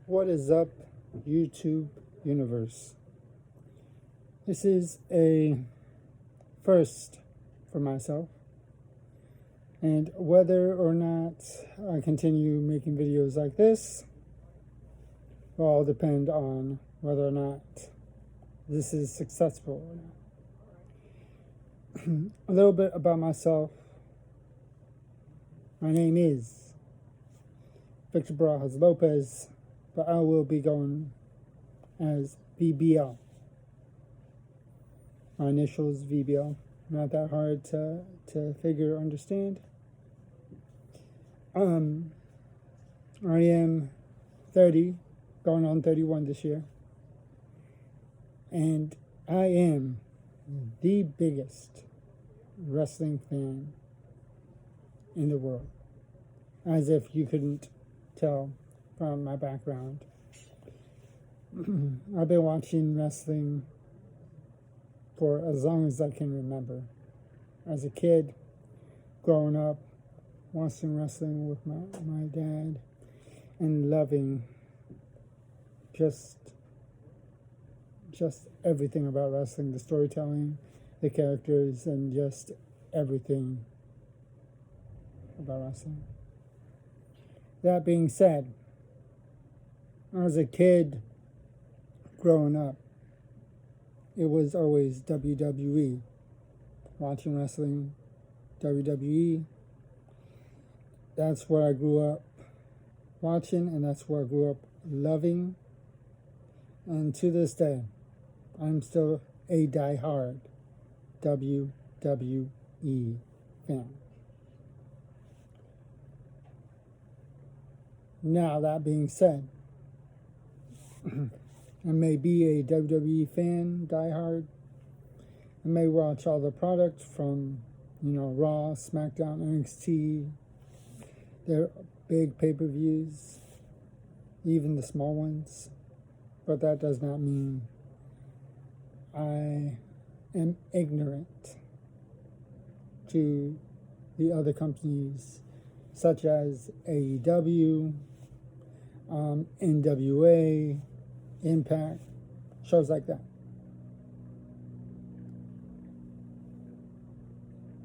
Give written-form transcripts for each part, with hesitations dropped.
What is up, YouTube universe? This is a first for myself, and whether or not I continue making videos like this will all depend on whether or not this is successful or not. A little bit about myself. My name is Victor Barajas-Lopez, but I will be going as VBL. My initials VBL. Not that hard to figure or understand. I am 30, going on 31 this year. And I am the biggest wrestling fan in the world. As if you couldn't tell from my background. I've been watching wrestling for as long as I can remember. As a kid, growing up, watching wrestling with my dad and loving just everything about wrestling, the storytelling, the characters, and just everything about wrestling. That being said, as a kid growing up, it was always WWE. Watching wrestling, WWE. That's what I grew up watching, and that's what I grew up loving. And to this day, I'm still a die-hard WWE fan. Now, that being said, I may be a WWE fan, diehard. I may watch all the products from, Raw, SmackDown, NXT, their big pay-per-views, even the small ones. But that does not mean I am ignorant to the other companies, such as AEW, NWA, Impact, shows like that.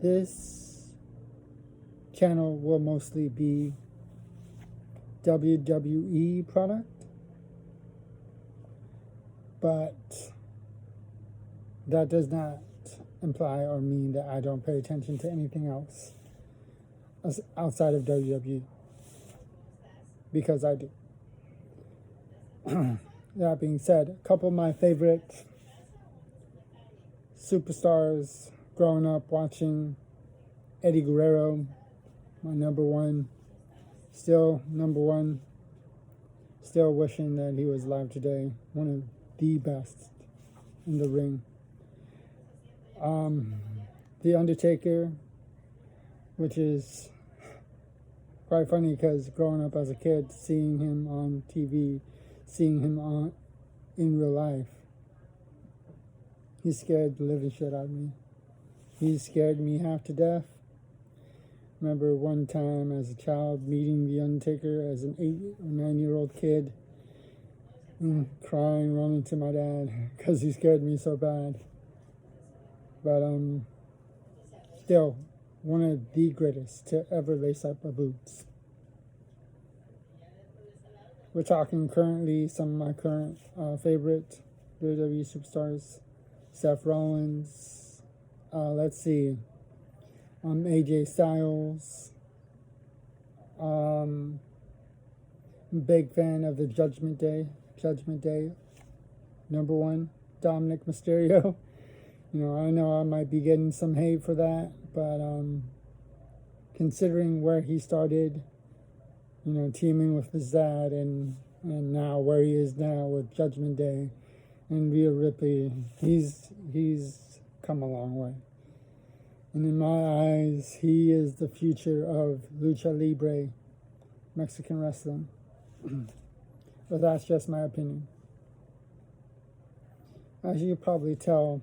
This channel will mostly be WWE product, but that does not imply or mean that I don't pay attention to anything else outside of WWE, because I do. That being said, a couple of my favorite superstars growing up watching: Eddie Guerrero, my number one, still number one, still wishing that he was alive today, one of the best in the ring. The Undertaker, which is quite funny because growing up as a kid, seeing him on TV, seeing him in real life, he scared the living shit out of me. He scared me half to death. Remember one time as a child meeting The Undertaker as an 8 or 9-year-old kid, and crying, running to my dad because he scared me so bad. But still, one of the greatest to ever lace up my boots. We're talking currently some of my current favorite WWE superstars: Seth Rollins, let's see, AJ Styles, big fan of the Judgment Day, number one, Dominic Mysterio. I know I might be getting some hate for that, but considering where he started, teaming with his dad, and now where he is now with Judgment Day and Rhea Ripley, he's come a long way. And in my eyes, he is the future of Lucha Libre, Mexican wrestling. But that's just my opinion. As you can probably tell,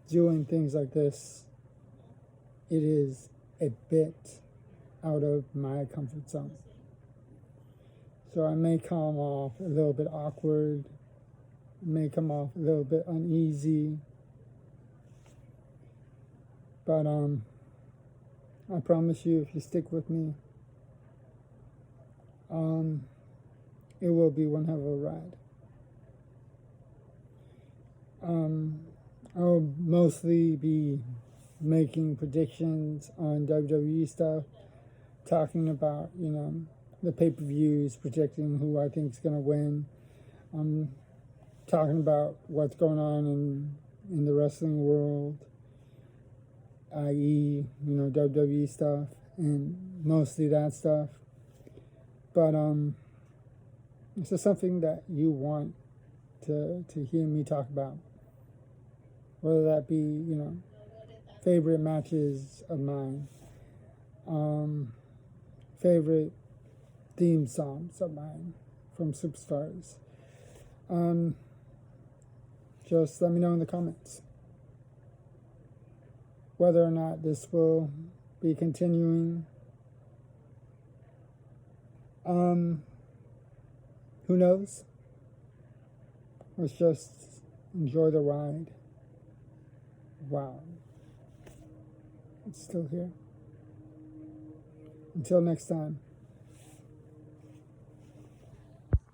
doing things like this, it is a bit out of my comfort zone. So I may come off a little bit awkward, may come off a little bit uneasy, but I promise you, if you stick with me, it will be one hell of a ride. I'll mostly be making predictions on WWE stuff, talking about, the pay-per-views, predicting who I think is going to win. Talking about what's going on in the wrestling world, i.e., WWE stuff, and mostly that stuff. But this is something that you want to hear me talk about, whether that be, favorite matches of mine, favorite theme songs of mine from Superstars. Just let me know in the comments whether or not this will be continuing. Who knows? Let's just enjoy the ride. Wow. It's still here. Until next time.